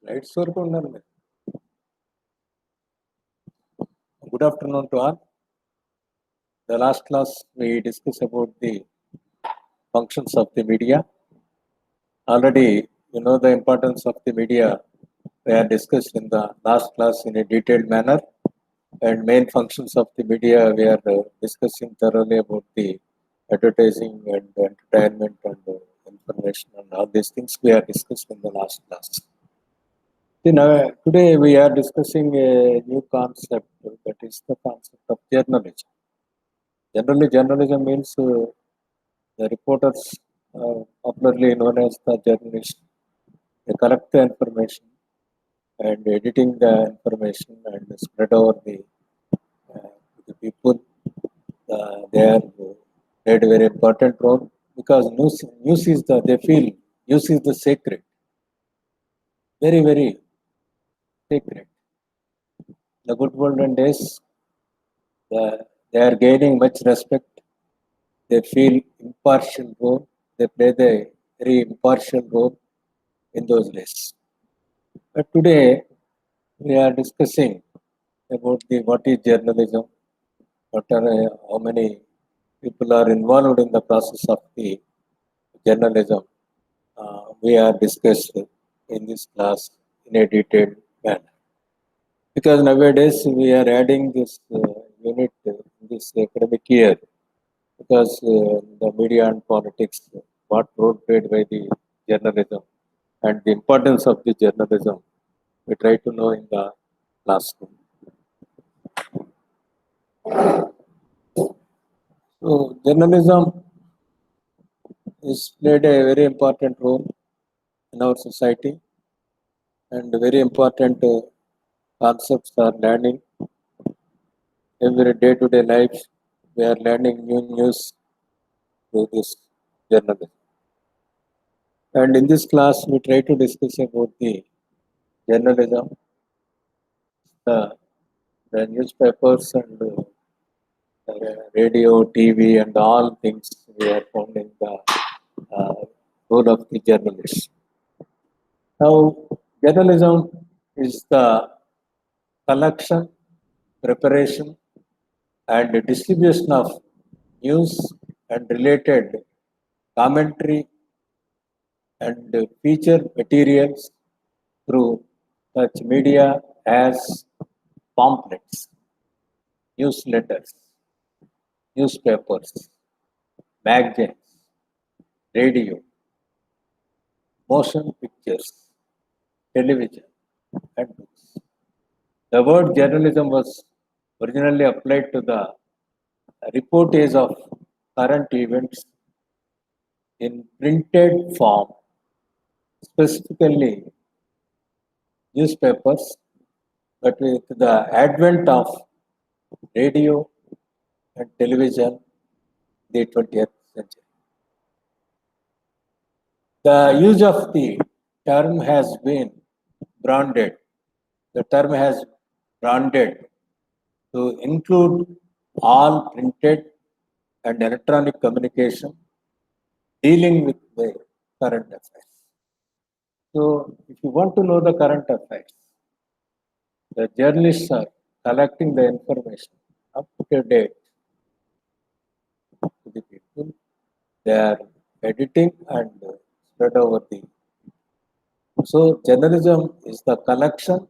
Right, sir. Good afternoon to all. The last class we discussed about the functions of the media. Already, you know the importance of the media. We are discussed in the last class in a detailed manner, and main functions of the media we are discussing thoroughly about the advertising and entertainment and information and all these things we are discussed in the last class. Today we are discussing a new concept, that is the concept of journalism. Generally, journalism means the reporters, popularly known as the journalists, they collect the information and editing the information and spread over uh, the people. They are played a very important role because news is they feel news is the sacred, very, very sacred. The good olden days, they are gaining much respect. They feel impartial role. They play the very impartial role in those days. But today we are discussing about the what is journalism, what are how many people are involved in the process of the journalism. We are discussed in this class in a detailed manner because nowadays we are adding this unit in this academic year because the media and politics, what role played by the journalism and the importance of the journalism, we try to know in the classroom. So, journalism is played a very important role in our society, and very important concepts are learning every day-to-day life. We are learning new news through this journalism. And in this class, we try to discuss about the journalism, the, the newspapers and radio, TV, and all things we are found in the uh, role of the journalist. Now, journalism is the collection, preparation, and distribution of news and related commentary and feature materials through such media as pamphlets, newsletters, newspapers, magazines, radio, motion pictures, television, and books. The word journalism was originally applied to the reportage of current events in printed form, specifically newspapers, but with the advent of radio and television, the 20th century. The use of the term has been branded. The term has branded to include all printed and electronic communication dealing with the current affairs. So, if you want to know the current affairs, the journalists are collecting the information up to date to the people. They are editing and spread over the. So, journalism is the collection,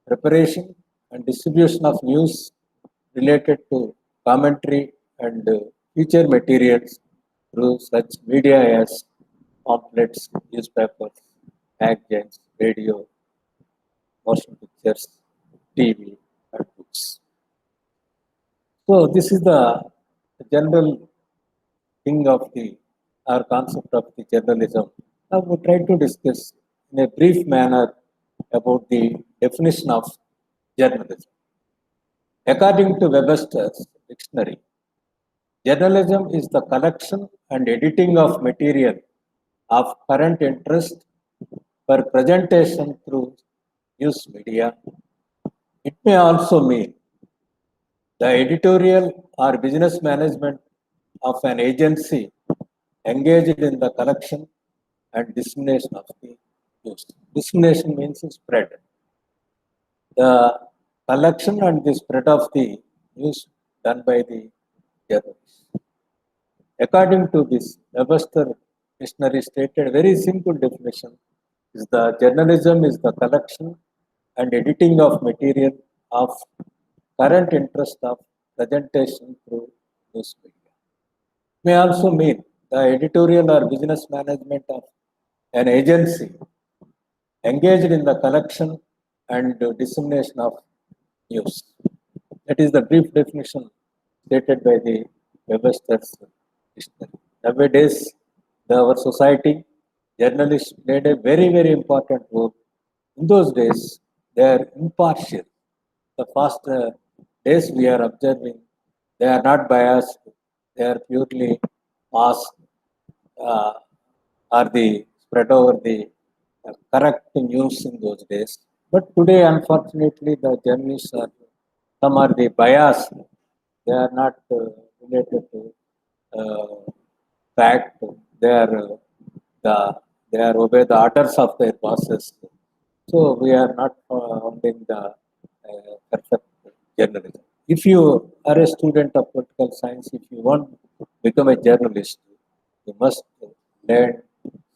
preparation, and distribution of news related to commentary and feature materials through such media as pamphlets, newspapers, magazines, radio, motion pictures, TV, and books. So this is the general thing of the our concept of the journalism. Now we try to discuss in a brief manner about the definition of journalism. According to Webster's dictionary, journalism is the collection and editing of material of current interest for presentation through news media. It may also mean the editorial or business management of an agency engaged in the collection and dissemination of the news. Dissemination means spread. The collection and the spread of the news done by the journalists. According to this, Webster Dictionary stated very simple definition is the journalism is the collection and editing of material of current interest of presentation through news media. May also mean the editorial or business management of an agency engaged in the collection and dissemination of news. That is the brief definition stated by the Webster's Dictionary. Nowadays, our society, journalists played a very, very important role. In those days, they are impartial. The past days we are observing, they are not biased, they are purely asked uh, or the spread over the correct news in those days. But today, unfortunately, the journalists are some are the biased. They are not related to uh, fact. They are the they are obey the orders of their bosses. So we are not founding the perfect journalism. If you are a student of political science, if you want to become a journalist, you must learn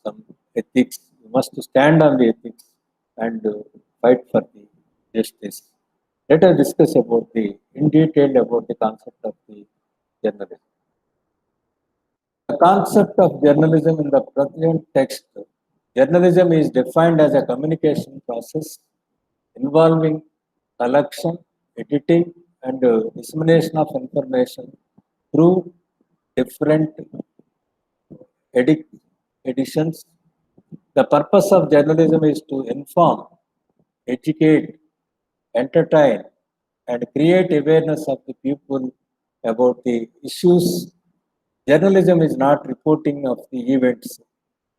some ethics. You must stand on the ethics and fight for the justice. Let us discuss about the in detail about the concept of the journalism. The concept of journalism in the present text, journalism is defined as a communication process involving collection, editing, and dissemination of information through different editions. The purpose of journalism is to inform, educate, entertain, and create awareness of the people about the issues. Journalism is not reporting of the events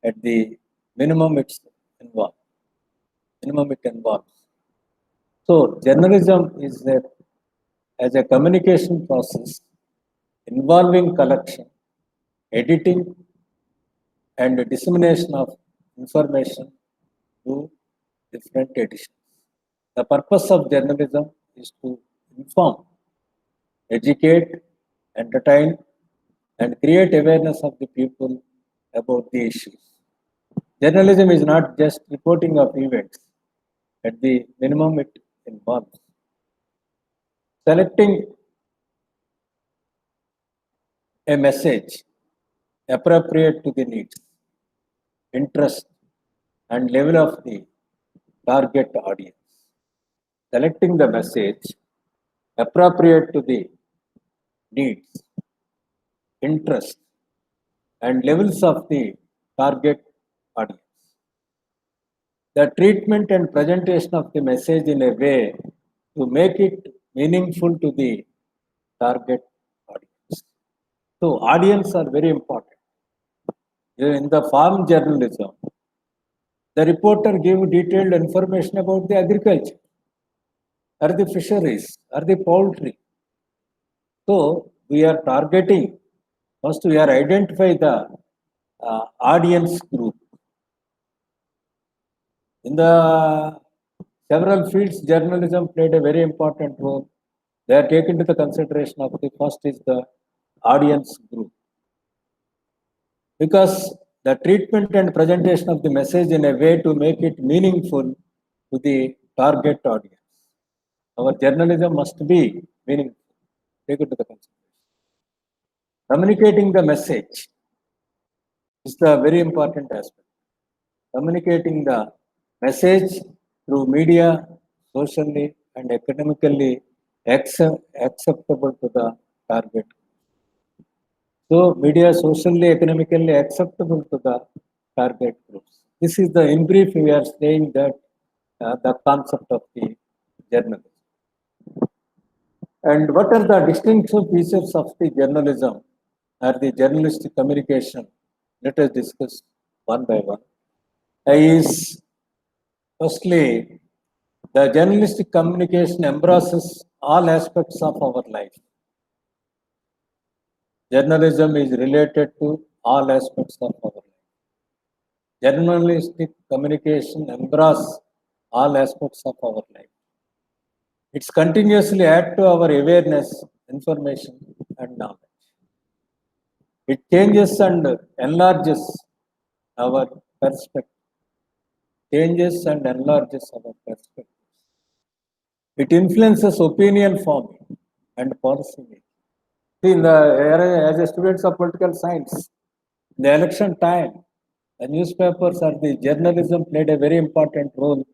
at the minimum it's involved. Minimum it involves. So journalism is as a communication process involving collection, editing, and dissemination of information through different editions. The purpose of journalism is to inform, educate, entertain, and create awareness of the people about the issues. Journalism is not just reporting of events, at the minimum, it involves selecting a message appropriate to the needs, interest, and level of the target audience. Selecting the message appropriate to the needs, interest, and levels of the target audience. The treatment and presentation of the message in a way to make it meaningful to the target audience. So, audience are very important. In the farm journalism, the reporter gave detailed information about the agriculture, or the fisheries, or the poultry. So, we are targeting, first we are identify the audience group. In the several fields, journalism played a very important role. They are taken into the consideration of the first is the audience group. Because the treatment and presentation of the message in a way to make it meaningful to the target audience. Our journalism must be meaningful. Take it to the consideration. Communicating the message is the very important aspect. Communicating the message through media, socially, and academically acceptable to the target. So, media socially, economically acceptable to the target groups. This is the, in brief, we are saying that the concept of the journalism. And what are the distinctive features of the journalism or the journalistic communication? Let us discuss one by one. Is firstly, the journalistic communication embraces all aspects of our life. Journalism is related to all aspects of our life. journalistic communication embrace all aspects of our life. It's continuously add to our awareness, information, and knowledge. It changes and enlarges our perspective. Changes and enlarges our perspective. It influences opinion forming and policy making. See, in the as a students of political science, in the election time, the newspapers or the journalism played a very important role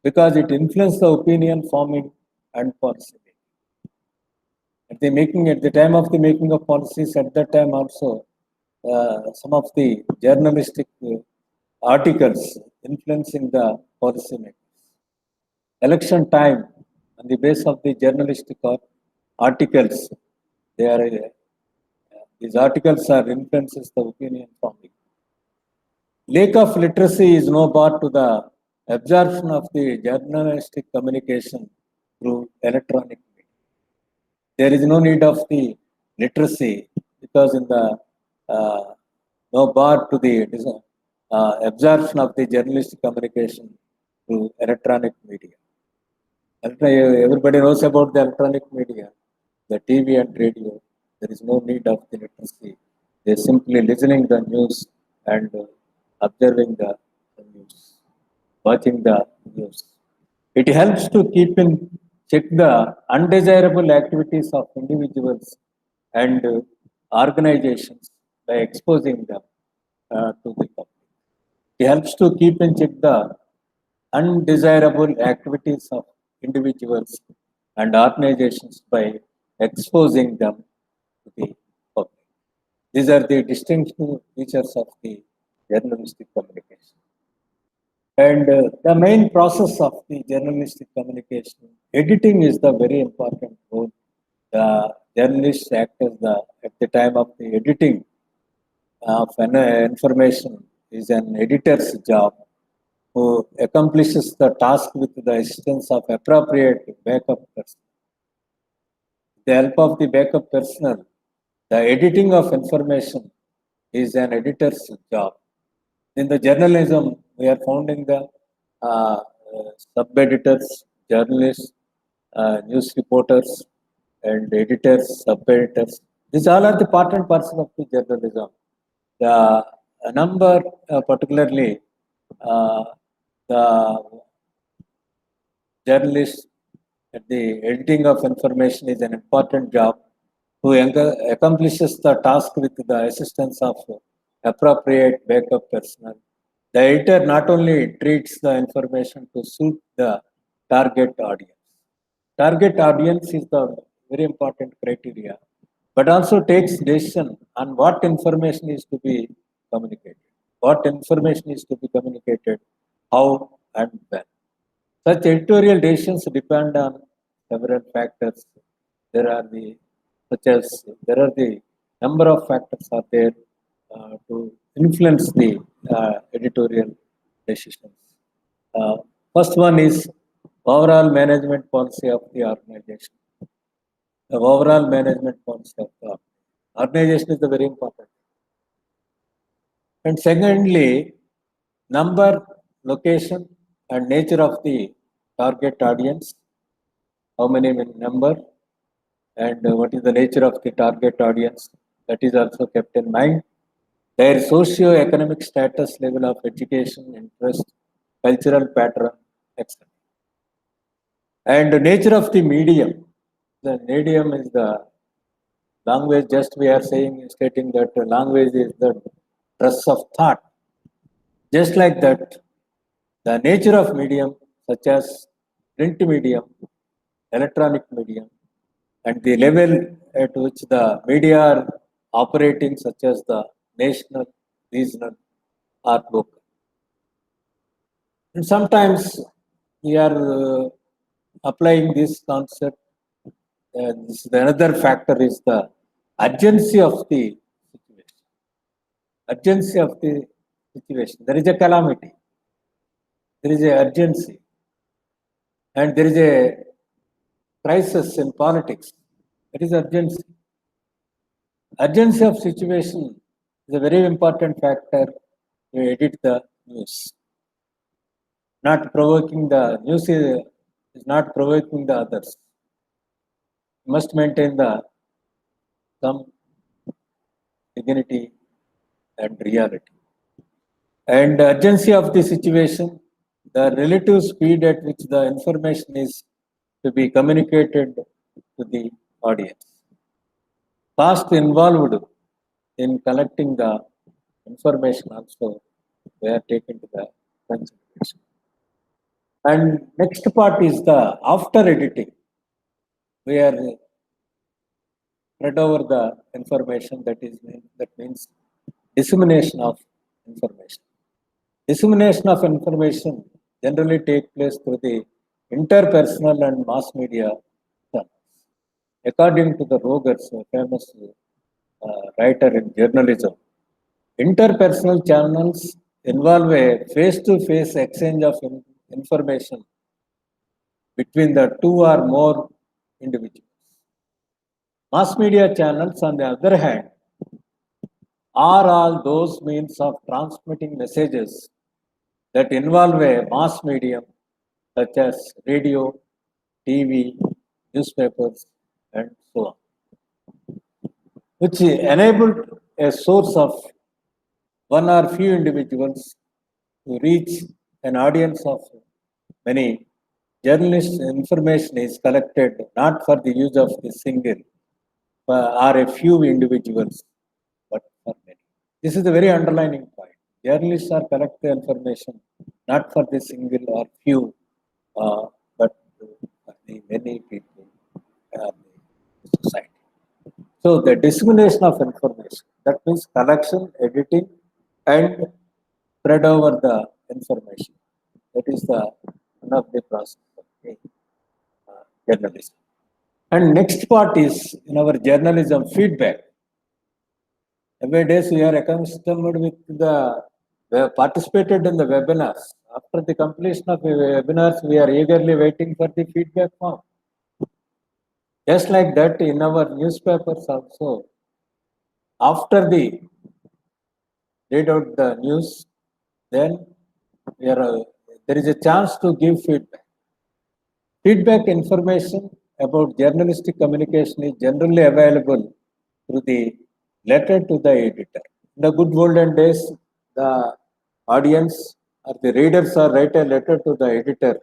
because it influenced the opinion forming and policy making. At the time of the making of policies, at that time also, some of the journalistic articles influencing the policy makers. Election time, on the basis of the journalistic articles, they are these articles are influences the opinion forming. Lack of literacy is no bar to the absorption of the journalistic communication through electronic media. There is no need of the literacy because in the no bar to the absorption of the journalistic communication through electronic media. Everybody knows about the electronic media, the TV and radio. There is no need of the literacy. They're simply listening the news and observing the news, watching the news. It helps to keep in check the undesirable activities of individuals and organizations by exposing them to the public. It helps to keep in check the undesirable activities of individuals and organizations by exposing them to the public. These are the distinctive features of the journalistic communication. And the main process of the journalistic communication, editing is the very important role. The journalists act as at the time of the editing of information is an editor's job who accomplishes the task with the assistance of appropriate backup personnel. With the help of the backup personnel, the editing of information is an editor's job. In the journalism, we are founding the sub-editors, journalists, news reporters, and editors, sub-editors. These all are the part and parcel of the journalism. The number, particularly the journalist at the editing of information is an important job who accomplishes the task with the assistance of appropriate backup personnel. The editor not only treats the information to suit the target audience. Target audience is the very important criteria, but also takes decision on what information is to be communicated. What information is to be communicated, how and when. Such editorial decisions depend on several factors. There are the number of factors are there to influence the editorial decisions. First one is overall management policy of the organization. The overall management policy of the organization is the very important. And secondly, number, location, and nature of the target audience. How many number and what is the nature of the target audience? That is also kept in mind. Their socio-economic status, level of education, interest, cultural pattern, etc. And the nature of the medium. The medium is the language. Just we are stating that language is the dress of thought. Just like that, the nature of medium, such as print medium, electronic medium, and the level at which the media are operating, such as the national, regional, or local. And sometimes we are applying this concept. Another factor is the urgency of the situation. Urgency of the situation. There is a calamity. There is a urgency. And there is a crisis in politics. That is urgency. Urgency of situation is a very important factor to edit the news. Not provoking the news is not provoking the others. Must maintain the some dignity and reality. And the urgency of the situation, the relative speed at which the information is to be communicated to the audience. Fast involved in collecting the information also, they are taken to the consideration. And next part is the after editing, where spread over the information that means dissemination of information. Dissemination of information generally take place through the interpersonal and mass media channels. According to the Rogers, a famous writer in journalism, interpersonal channels involve a face-to-face exchange of information between the two or more individuals. Mass media channels, on the other hand, are all those means of transmitting messages that involve a mass medium such as radio, TV, newspapers, and so on, which enabled a source of one or few individuals to reach an audience of many. Journalist information is collected not for the use of the single or a few individuals, but for many. This is the very underlining point. Journalists are collecting the information not for the single or few, but for the many people in the society. So the dissemination of information, that means collection, editing, and spread over the information. That is the one of the process of the journalism. And next part is in our journalism feedback. Nowadays we are accustomed with we have participated in the webinars. After the completion of the webinars, we are eagerly waiting for the feedback form. Just like that, in our newspapers also, after the read out the news, then there is a chance to give feedback. Feedback information about journalistic communication is generally available through the letter to the editor. In the good olden days, the audience or the readers are write a letter to the editor.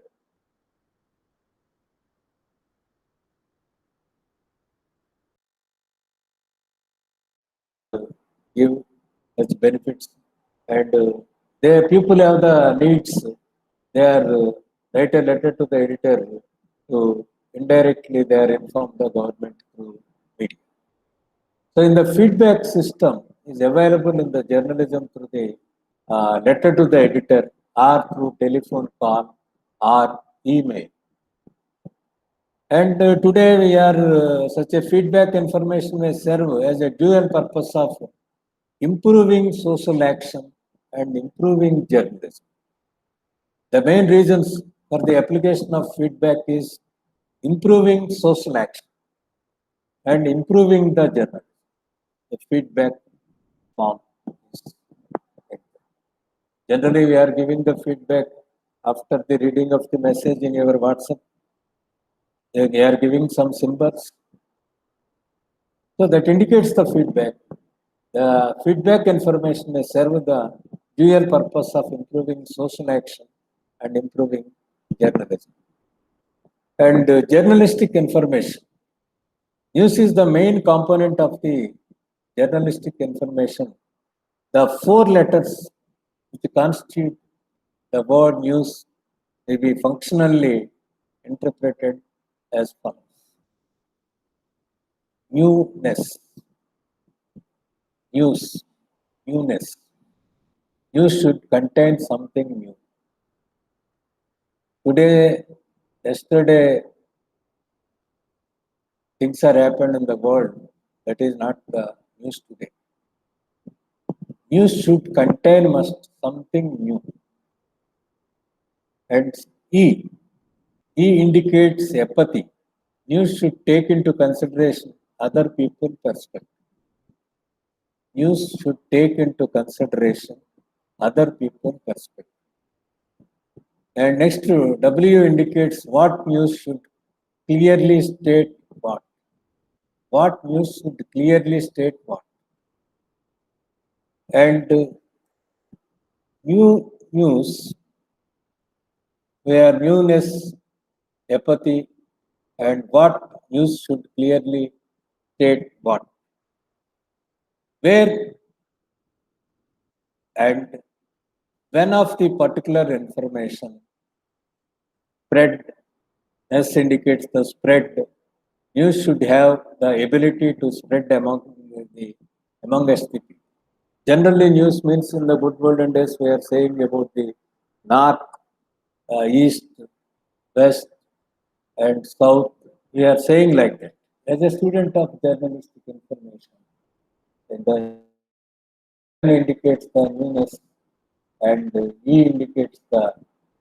Give such benefits, and the people have the needs. They are write a letter to the editor to indirectly they are informed the government through media. So in the feedback system is available in the journalism through the letter to the editor or through telephone call or email. And today we are such a feedback information may serve as a dual purpose of improving social action and improving journalism. The main reasons for the application of feedback is improving social action and improving the journalism. The feedback form is generally we are giving the feedback after the reading of the message in your WhatsApp. They are giving some symbols. So that indicates the feedback. The feedback information may serve the dual purpose of improving social action and improving journalism. And journalistic information. News is the main component of the journalistic information. The four letters which constitute the word news may be functionally interpreted as follows. Newness, news, newness. News should contain something new. Today, yesterday, things are happened in the world. That is not the news today. News should contain something new. And E. E indicates empathy. News should take into consideration other people's perspective. News should take into consideration other people's perspective. And next, W indicates what news should clearly state what. What news should clearly state what. And new news, where newness, apathy, and what news should clearly state what. Where and when of the particular information spread, S indicates the spread. News should have the ability to spread among us the people. Generally, news means in the good olden days we are saying about the north, east, west, and south. We are saying like that. As a student of journalistic information, and the N indicates the newness, and E indicates the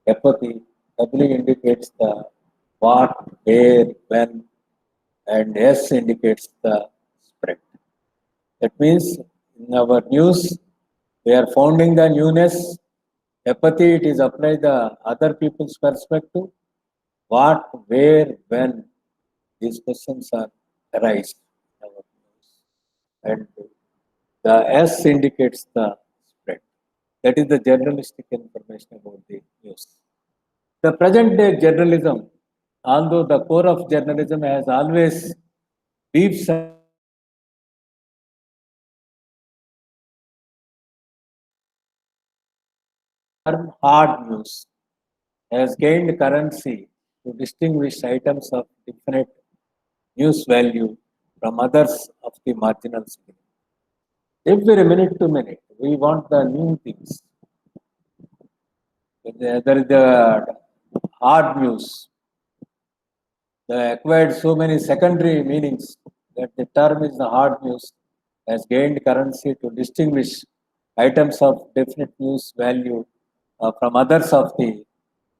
apathy, W indicates the what, where, when, and S indicates the spread. That means in our news, we are founding the newness. Apathy, it is applied the other people's perspective. What, where, when, these questions are arise in our news. And the S indicates the spread. That is the journalistic information about the news. The present day journalism, although the core of journalism has always beefs term hard news has gained currency to distinguish items of definite news value from others of the marginal scale. Every minute to minute, we want the new things. There is the hard news. They acquired so many secondary meanings that the term is the hard news has gained currency to distinguish items of definite news value from others of the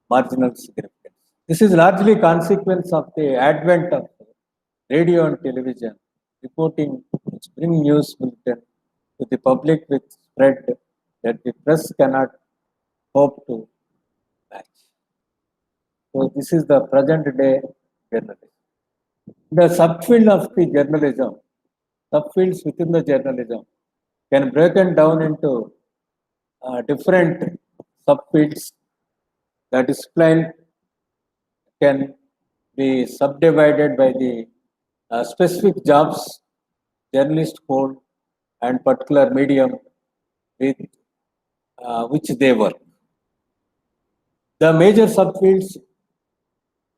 marginal significance. This is largely consequence of the advent of radio and television reporting which bring news bulletin to the public with spread that the press cannot hope to match. So this is the present day journalism. The subfield of the journalism, subfields within the journalism can broken down into different subfields. The discipline can be subdivided by the specific jobs journalists hold and particular medium with which they work. The major subfields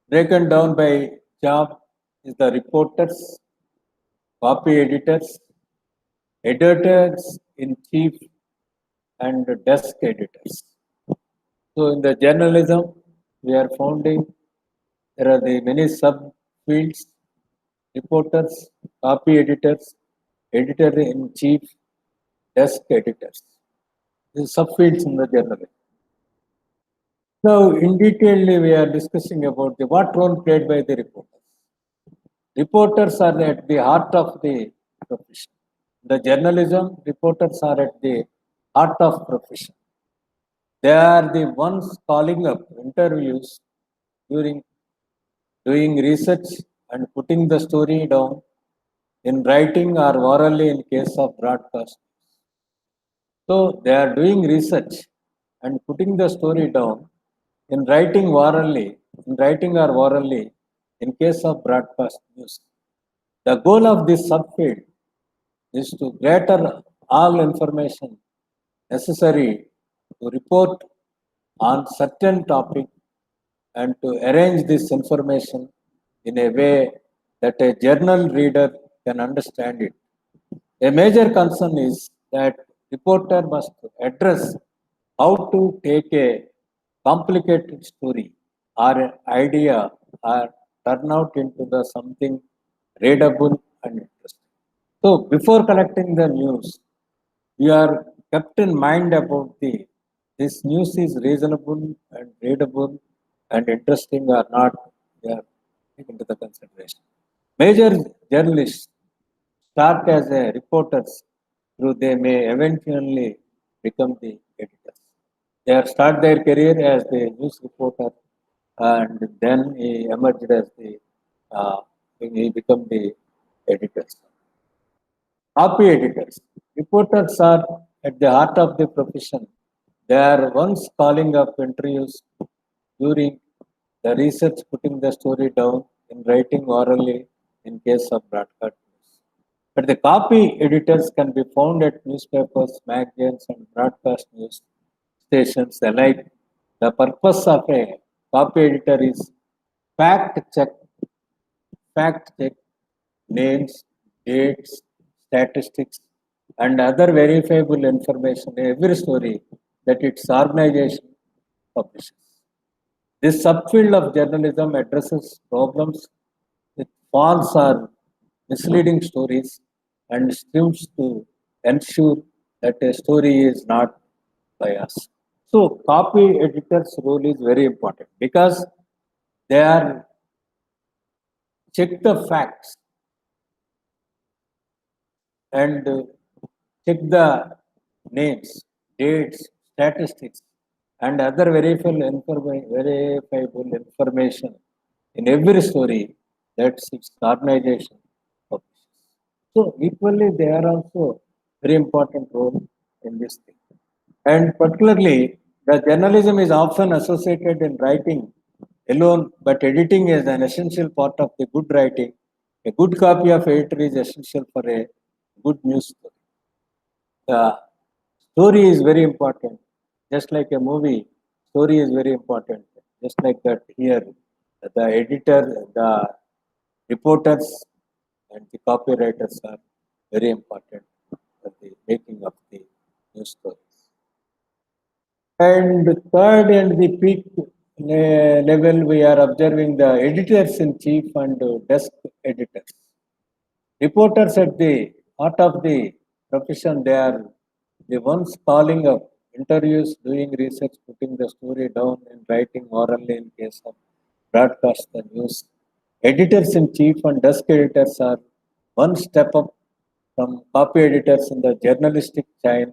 broken down by job is the reporters, copy editors, editors in chief, and desk editors. So in the journalism, we are founding there are the many subfields, reporters, copy editors, editor in chief, desk editors. These subfields in the journalism. Now, in detail, we are discussing about the what role played by the reporters. Reporters are at the heart of the profession. The journalism, reporters are at the heart of profession. They are the ones calling up interviews during doing research and putting the story down in writing or orally in case of broadcast. So they are doing research and putting the story down in writing or orally in case of broadcast news. The goal of this subfield is to gather all information necessary to report on certain topic and to arrange this information in a way that a journal reader can understand it. A major concern is that reporter must address how to take a complicated story or an idea or turn out into the something readable and interesting. So before collecting the news, we are kept in mind about the this news is reasonable and readable and interesting or not. We are taken into the consideration. Major journalists start as a reporters, through they may eventually become the editors. They have start their career as the news reporter, and then he emerged as the he become the editors. Copy editors. Reporters are at the heart of the profession. They are once calling up interviews during the research, putting the story down in writing orally in case of broadcast news. But the copy editors can be found at newspapers, magazines, and broadcast news stations alike. The purpose of a copy editor is fact check, fact check names, dates, statistics, and other verifiable information in every story that its organization publishes. This subfield of journalism addresses problems with false or misleading stories and strives to ensure that a story is not biased. So, copy editor's role is very important because they are check the facts and check the names, dates, statistics, and other verifiable information in every story that its organization publishes. So equally, they are also very important role in this thing. And particularly, the journalism is often associated in writing alone, but editing is an essential part of the good writing. A good copy of editor is essential for a good news story. The story is very important. Just like a movie, story is very important. Just like that here, the editor, the reporters, and the copywriters are very important for the making of the news stories. And third and the peak level, we are observing the editors in chief and desk editors. Reporters at the heart of the profession, they are the ones calling up interviews, doing research, putting the story down, and writing orally in case of broadcast the news. Editors in chief and desk editors are one step up from copy editors in the journalistic chain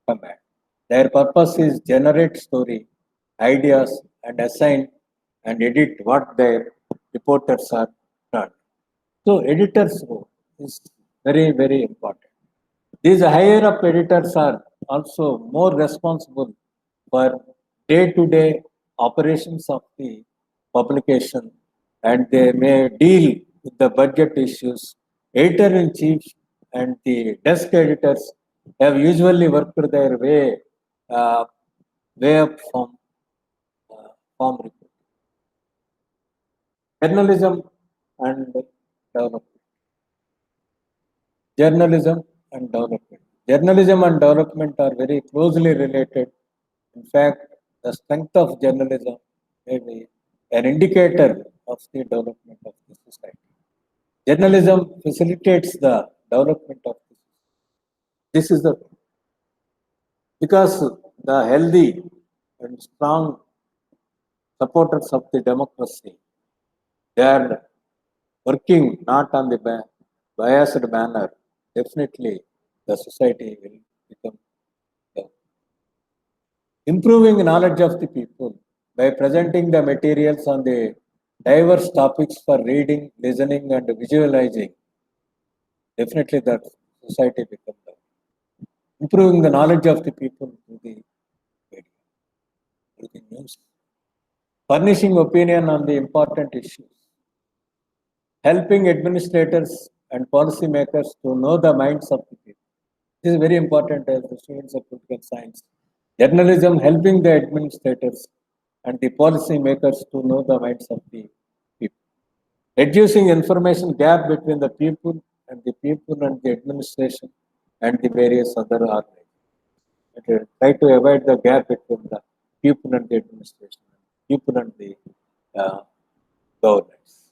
command. Their purpose is generate story, ideas, and assign and edit what their reporters are done. So editors' role is very, very important. These higher up editors are also more responsible for day-to-day operations of the publication, and they may deal with the budget issues. Editor-in-chief and the desk editors have usually worked their uh, way up from report. Journalism and development. Journalism and development. Journalism and development are very closely related. In fact, the strength of journalism may be an indicator of the development of the society. Journalism facilitates the development of the society. This is the because the healthy and strong supporters of the democracy, they are working not on the biased manner. Definitely, the society will become better. Improving knowledge of the people by presenting the materials on the diverse topics for reading, listening, and visualizing. Definitely, that society becomes better. Improving the knowledge of the people through the media, through the news. Furnishing opinion on the important issues. Helping administrators and policymakers to know the minds of the people. This is very important as the students of political science. Journalism helping the administrators and the policymakers to know the minds of the people. Reducing information gap between the people and the administration and the various other organizations. Try to avoid the gap between the people and the administration, people and the uh, governments.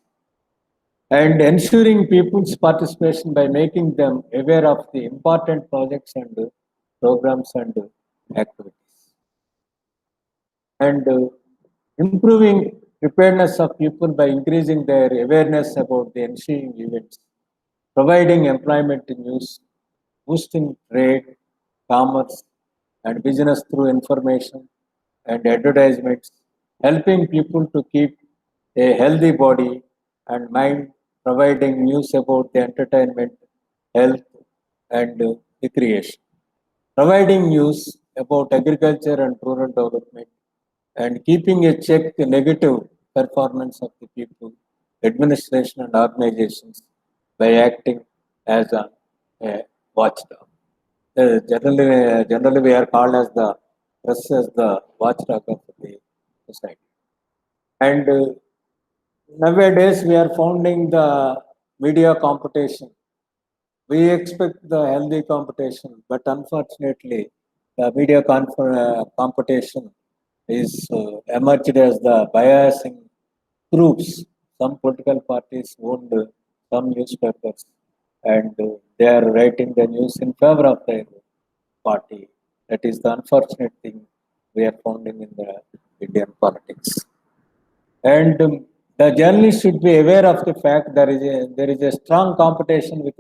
And ensuring people's participation by making them aware of the important projects and programs and activities. And improving preparedness of people by increasing their awareness about the ensuing events, providing employment in use, boosting trade, commerce, and business through information and advertisements, helping people to keep a healthy body and mind, providing news about the entertainment, health, and recreation, providing news about agriculture and rural development, and keeping a check the negative performance of the people, administration, and organizations by acting as a watchdog. Generally, we are called as the press as the watchdog of the society. And nowadays, we are founding the media competition. We expect the healthy competition, but unfortunately, the media competition is emerged as the biasing groups. Some political parties owned some newspapers, and they are writing the news in favor of their party. That is the unfortunate thing we are finding in the Indian politics. And the journalist should be aware of the fact there is a strong competition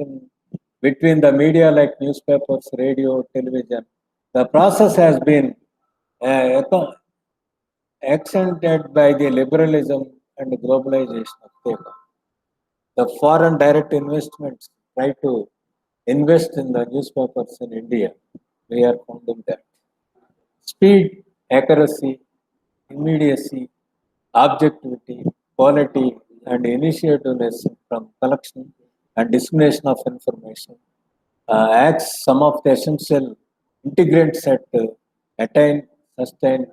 between the media like newspapers, radio, television. The process has been accented by the liberalism and globalization of the economy. The foreign direct investments try to invest in the newspapers in India. We are finding that. Speed, accuracy, immediacy, objectivity, quality, and initiativeness from collection and dissemination of information acts some of the essential integrants that attain, sustain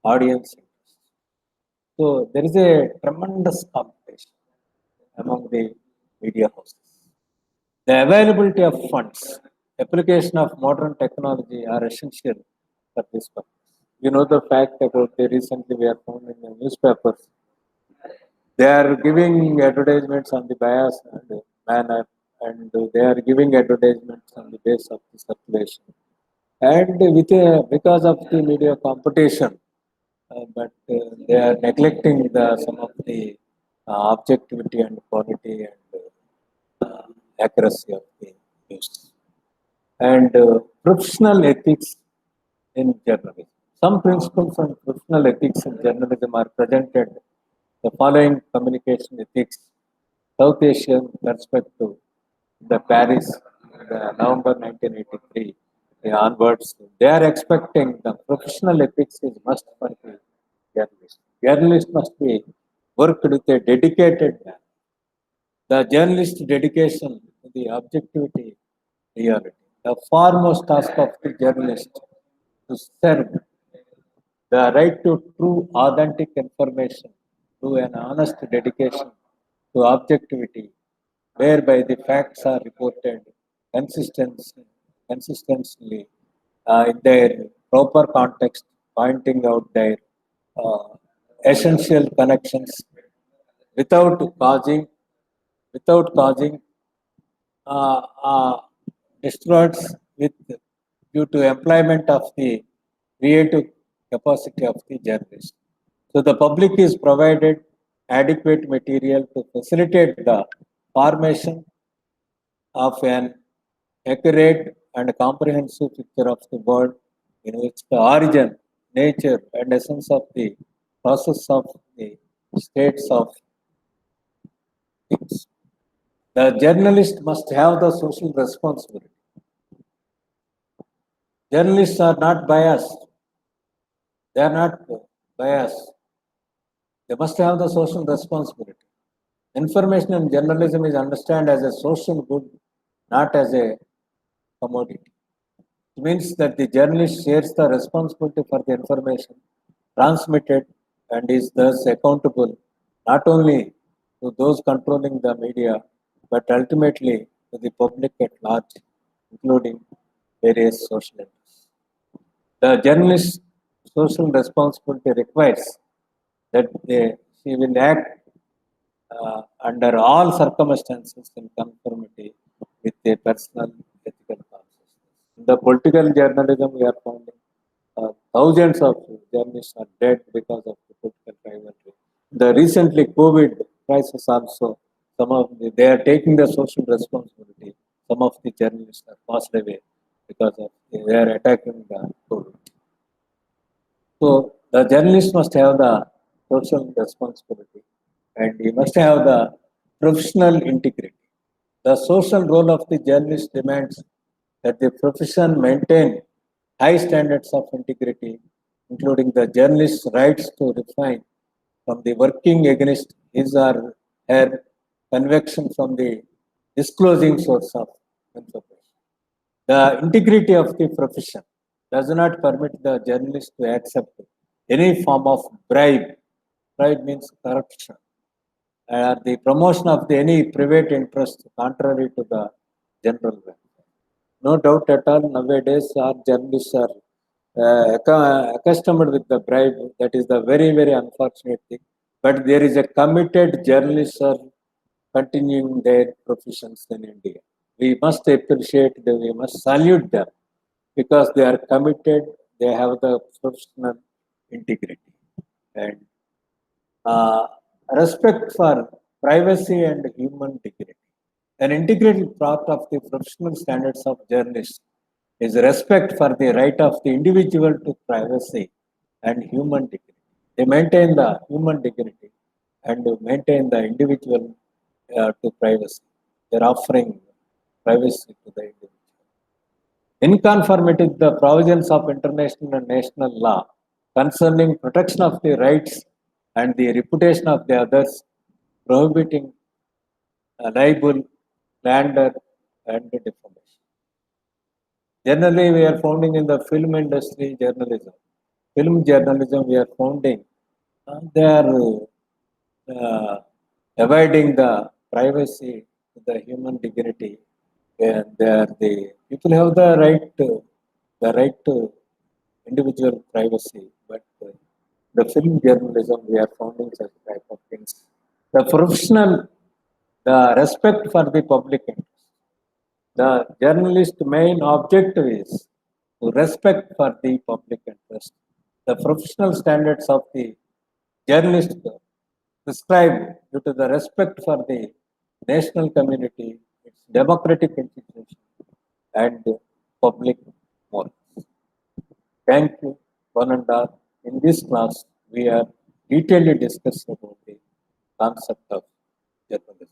audience interest. So there is a tremendous competition among the media houses. The availability of funds, application of modern technology are essential for this purpose. You know the fact about the recently we are found in the newspapers. They are giving advertisements on the bias and manner, and they are giving advertisements on the base of the circulation. And because of the media competition, but they are neglecting some of the objectivity and quality and accuracy of the news. And professional ethics in journalism. Some principles on professional ethics in journalism are presented the following communication ethics, South Asian perspective, the Paris, the November 1983 onwards. They are expecting the professional ethics is must for the journalist. Journalist must be worked with a dedicated manner. The journalist dedication to the objectivity reality. The foremost task of the journalist to serve the right to true authentic information through an honest dedication to objectivity, whereby the facts are reported consistently in their proper context, pointing out their uh, essential connections without causing without causing uh, uh, destroys with due to employment of the creative capacity of the journalist. So the public is provided adequate material to facilitate the formation of an accurate and comprehensive picture of the world in which the origin, nature, and essence of the process of the states of things. The journalist must have the social responsibility. Journalists are not biased. They are not biased. They must have the social responsibility. Information in journalism is understood as a social good, not as a commodity. It means that the journalist shares the responsibility for the information transmitted and is thus accountable not only to those controlling the media but ultimately to the public at large, including various social interests. The journalist's social responsibility requires that she will act under all circumstances in conformity with a personal ethical consciousness. In the political journalism, we are finding thousands of journalists are dead because of the political rivalry. The recently COVID crisis also, they are taking the social responsibility. Some of the journalists are passed away because of they are attacking the COVID. So the journalist must have the social responsibility and he must have the professional integrity. The social role of the journalist demands that the profession maintain high standards of integrity, including the journalist's rights to refrain from the working against his or her conviction from the disclosing source of information. The integrity of the profession does not permit the journalist to accept any form of bribe. Bribe means corruption or the promotion of any private interest contrary to the general welfare. No doubt at all, nowadays our journalists are accustomed with the bribe. That is the very, very unfortunate thing. But there is a committed journalists are continuing their professions in India. We must appreciate them, we must salute them because they are committed, they have the professional integrity. And uh, respect for privacy and human dignity. An integral part of the professional standards of journalists is respect for the right of the individual to privacy and human dignity. They maintain the human dignity and maintain the individual to privacy. They're offering privacy to the individual. In conformity with the provisions of international and national law concerning protection of the rights and the reputation of the others, prohibiting libel, slander, and defamation. Generally, we are founding in the film industry journalism. Film journalism, we are founding. They are avoiding the privacy, the human dignity, and they are the people have the right to individual privacy, but the film journalism, we are finding such type of things. The professional, the respect for the public interest. The journalist main objective is to respect for the public interest. The professional standards of the journalist prescribed due to the respect for the national community, its democratic institution, and public morals. Thank you, one and all. In this class, we are detailedly discussing about the concept of journalism.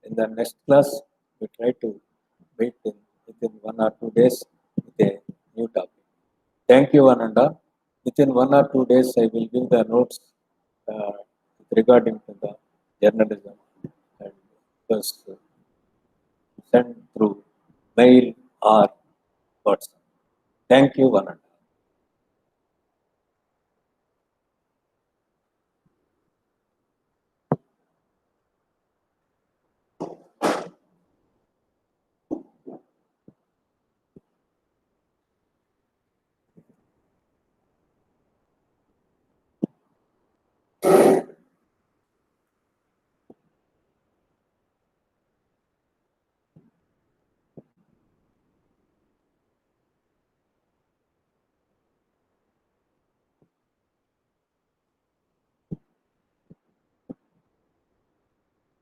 In the next class, we try to meet within 1 or 2 days with a new topic. Thank you, one and all. Within 1 or 2 days, I will give the notes uh, regarding to the journalism and first send through mail or WhatsApp. Thank you, one and all.